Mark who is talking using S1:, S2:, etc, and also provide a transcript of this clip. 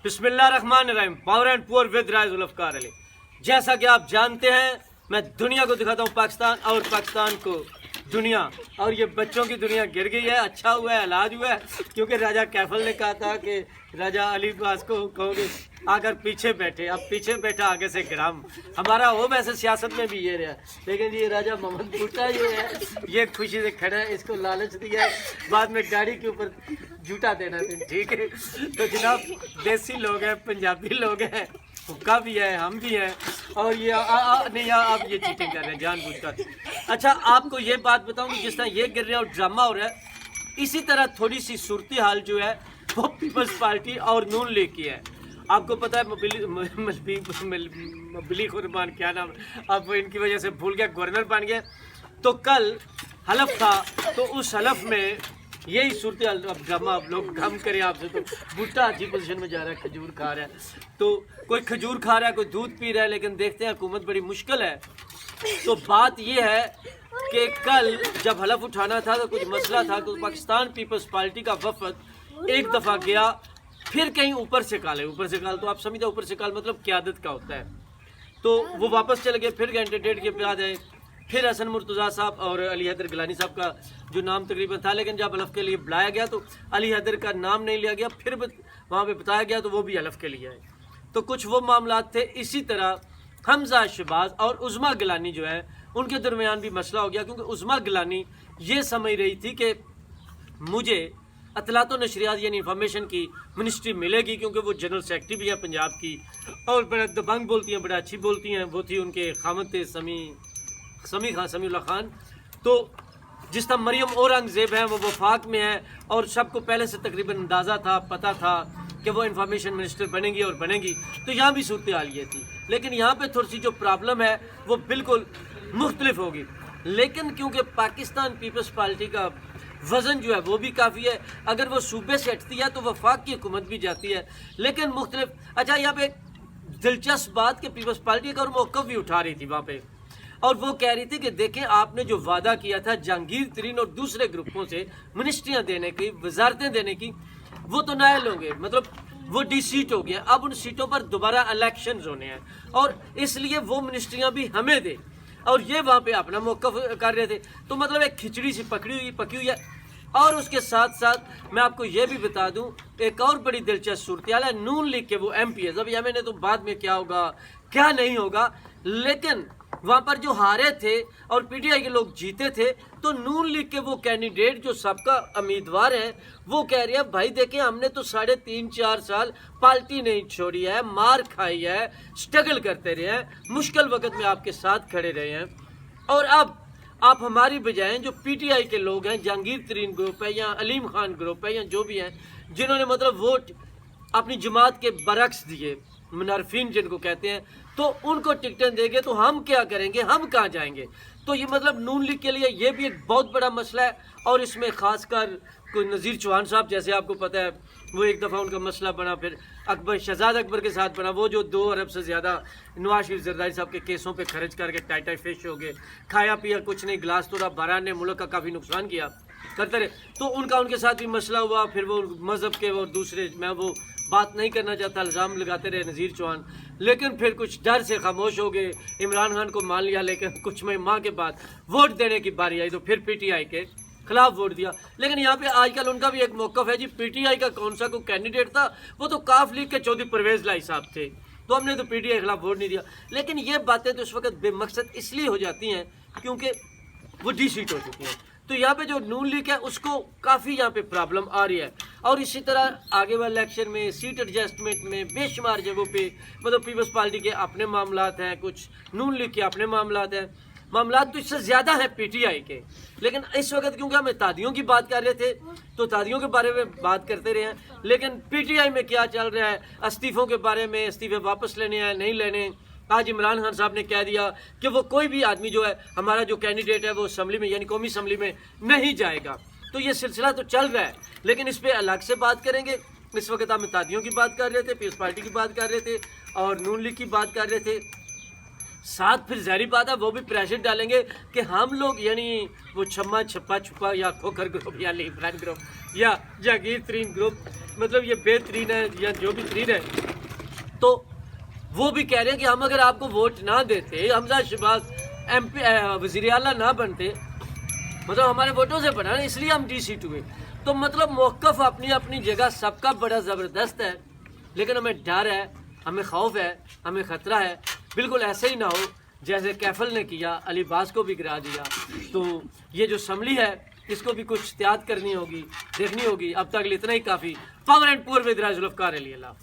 S1: बिस्मिल्लाहिर्रहमानिर्रहीम। Power and poor with rise Zulfiqar Ali. जैसा कि आप जानते हैं, मैं दुनिया को दिखाता हूँ पाकिस्तान और पाकिस्तान को दुनिया। और ये बच्चों की दुनिया गिर गई है, अच्छा हुआ है, इलाज हुआ है, क्योंकि राजा कैफल ने कहा था कि राजा अली बास को कहोगे आकर पीछे बैठे, अब पीछे बैठा आगे से गिराम। हमारा हो वैसे सियासत में भी ये रहा, लेकिन ये राजा मोहम्मद भुट्टा ये खुशी से खड़ा है, इसको लालच दिया है, बाद में गाड़ी के ऊपर जूता देना था, ठीक है। तो जनाब देसी लोग हैं, पंजाबी लोग हैं, हुक्का भी है, हम भी हैं, और ये नहीं आप ये चीटिंग कर रहे हैं जानबूझकर। अच्छा आपको ये बात बताऊं कि जिस तरह ये गिर रहे हैं और ड्रामा हो रहा है, इसी तरह थोड़ी सी सूरत हाल जो है वो पीपल्स पार्टी और नून लीग की है। आपको पता है मबली कुर्बान क्या नाम, अब इनकी वजह से भूल गया, गवर्नर बन गया। तो कल हलफ था, तो उस हलफ में यही सूरत हाल। अब ड्रामा आप लोग कम करें आपसे, तो भुट्टा अच्छी पोजीशन में जा रहा है, खजूर खा रहा है, तो कोई खजूर खा रहा है, कोई दूध पी रहा है, लेकिन देखते हैं हुकूमत बड़ी मुश्किल है। तो बात ये है कि कल जब हलफ उठाना था तो कुछ मसला था, तो पाकिस्तान पीपल्स पार्टी का वफद एक दफ़ा गया, फिर कहीं ऊपर से काल तो आप समझते, ऊपर से काल मतलब क़यादत का होता है। तो वो वापस चले गए, फिर घंटे डेढ़ के बाद आए, फिर हसन मुर्तज़ा साहब और अली हैदर गिलानी साहब का जो नाम तकरीबन था, लेकिन जब हलफ के लिए बुलाया गया तो अली हैदर का नाम नहीं लिया गया, फिर वहाँ पे बताया गया तो वो भी हलफ के लिए आए। तो कुछ वो मामला थे। इसी तरह हमजा शहबाज और उज़मा गिलानी जो है, उनके दरमियान भी मसला हो गया, क्योंकि उज़मा गिलानी ये समझ रही थी कि मुझे अतलात व नशरियात यानी इंफॉर्मेशन की मिनिस्ट्री मिलेगी, क्योंकि वो जनरल सेक्रेटरी भी है पंजाब की, और बड़ा दबंग बोलती हैं, बड़ा अच्छी बोलती हैं। वो थी उनके खामद थे समीउल्लाह खान। तो जिस तरह मरियम औरंगज़ेब हैं वो वफाक में है, और सबको पहले से तकरीबन अंदाज़ा था, पता था कि वो इंफॉर्मेशन मिनिस्टर बनेंगी और बनेंगी। तो यहाँ भी सूरत हाल ये थी, लेकिन यहाँ पे थोड़ी सी जो प्रॉब्लम है वो बिल्कुल मुख्तलिफ होगी। लेकिन क्योंकि पाकिस्तान पीपल्स पार्टी का वज़न जो है वो भी काफ़ी है, अगर वो सूबे से हटती है तो वफाक की हुकूमत भी जाती है, लेकिन मुख्तलिफ। अच्छा यहाँ पे दिलचस्प बात कि पीपल्स पार्टी का मौक़िफ़ भी उठा रही थी वहाँ पे, और वो कह रही थी कि देखें आपने जो वादा किया था जहांगीर तरीन और दूसरे ग्रुपों से मिनिस्ट्रियाँ देने की, वजारतें देने की, वो तो नायल होंगे, मतलब वो डी सीट हो गया। अब उन सीटों पर दोबारा इलेक्शन होने हैं, और इसलिए वो मिनिस्ट्रियाँ भी हमें दे, और ये वहाँ पे अपना मौक़िफ़ कर रहे थे। तो मतलब एक खिचड़ी सी पकी हुई है। और उसके साथ साथ मैं आपको ये भी बता दूं, एक और बड़ी दिलचस्प सूरत हाल है, नून लीग के वो MPs, अब या मैंने तो बाद में क्या होगा क्या नहीं होगा, लेकिन वहाँ पर जो हारे थे और PTI के लोग जीते थे, तो नून लीग के वो कैंडिडेट जो सबका उम्मीदवार हैं, वो कह रहे हैं भाई देखें हमने तो 3.5-4 साल पार्टी नहीं छोड़ी है, मार खाई है, स्ट्रगल करते रहे हैं, मुश्किल वक्त में आपके साथ खड़े रहे हैं, और अब आप हमारी बजाय जो PTI के लोग हैं, जहांगीर तरीन ग्रुप है या अलीम खान ग्रुप है या जो भी हैं, जिन्होंने मतलब वोट अपनी जमात के बरक्स दिए, मुनारफिन जिनको कहते हैं, तो उनको टिकटें देंगे तो हम क्या करेंगे, हम कहाँ जाएंगे। तो ये मतलब नून लीग के लिए ये भी एक बहुत बड़ा मसला है। और इसमें ख़ासकर कोई नज़ीर चौहान साहब, जैसे आपको पता है वो एक दफ़ा उनका मसला बना, फिर शहजाद अकबर के साथ बना, वो जो 2 अरब से ज़्यादा नवाज शरीफ जरदारी साहब के केसों पे खर्च करके टाई फिश हो गए, खाया पिया कुछ नहीं, गिलास तोड़ा, बारह ने मुल्क का काफ़ी नुकसान किया करते रहे। तो उनके साथ भी मसला हुआ। फिर वो मज़हब के और दूसरे, मैं वो बात नहीं करना चाहता, इल्ज़ाम लगाते रहे नज़ीर चौहान, लेकिन फिर कुछ डर से खामोश हो गए, इमरान खान को मान लिया। लेकिन कुछ माह के बाद वोट देने की बारी आई तो फिर PTI के खिलाफ वोट दिया। लेकिन यहाँ पे आजकल उनका भी एक मौक़िफ़ है जी, PTI का कौन सा कोई कैंडिडेट था, वो तो काफ लीग के चौधरी परवेज़ लाई साहब थे, तो हमने तो PTI के खिलाफ वोट नहीं दिया। लेकिन ये बातें तो इस वक्त बेमकसद इसलिए हो जाती हैं क्योंकि वो डी सीट हो चुकी हैं। तो यहाँ पे जो नून लीग है उसको काफ़ी यहाँ पे प्रॉब्लम आ रही है। और इसी तरह आगे वाले इलेक्शन में सीट एडजस्टमेंट में बेशुमार जगहों पे मतलब पीपल्स पार्टी के अपने मामलात हैं, कुछ नून लीग के अपने मामलात हैं, मामलात तो इससे ज़्यादा हैं PTI के। लेकिन इस वक्त क्योंकि हम तादियों की बात कर रहे थे तो तादियों के बारे में बात करते रहे हैं, लेकिन PTI में क्या चल रहा है, इस्तीफ़ों के बारे में, इस्तीफ़े वापस लेने हैं नहीं लेने। आज इमरान खान साहब ने कह दिया कि वो कोई भी आदमी जो है, हमारा जो कैंडिडेट है वो असम्बली में यानी कौमी असम्बली में नहीं जाएगा। तो ये सिलसिला तो चल रहा है, लेकिन इस पर अलग से बात करेंगे। इस वक्त हम तादियों की बात कर रहे थे, पीपल्स पार्टी की बात कर रहे थे और नून लीग की बात कर रहे थे। साथ फिर ज़ाहिर बात है वो भी प्रेशर डालेंगे कि हम लोग यानी वो छम्मा छप्पा छुपा या खोखर ग्रुप या लीबरल ग्रुप या जहांगीर तरीन ग्रुप مطلب یہ بہترین ہے یا جو بھی ترین ہے. تو وہ بھی کہہ رہے ہیں کہ ہم اگر آپ کو ووٹ نہ دیتے, حمزہ شہباز وزیر اعلیٰ نہ بنتے, مطلب ہمارے ووٹوں سے بنا, اس لیے ہم ڈی سیٹ ہوئے. تو مطلب موقف اپنی اپنی جگہ سب کا بڑا زبردست ہے, لیکن ہمیں ڈر ہے, ہمیں خوف ہے, ہمیں خطرہ ہے بالکل ایسے ہی نہ ہو جیسے کیفل نے کیا, علی باز کو بھی گرا دیا. تو یہ جو اسمبلی ہے اس کو بھی کچھ احتیاط کرنی ہوگی, دیکھنی ہوگی. اب تک اتنا ہی کافی. پاور اینڈ پور ود راج ذوالفقار علی. اللہ.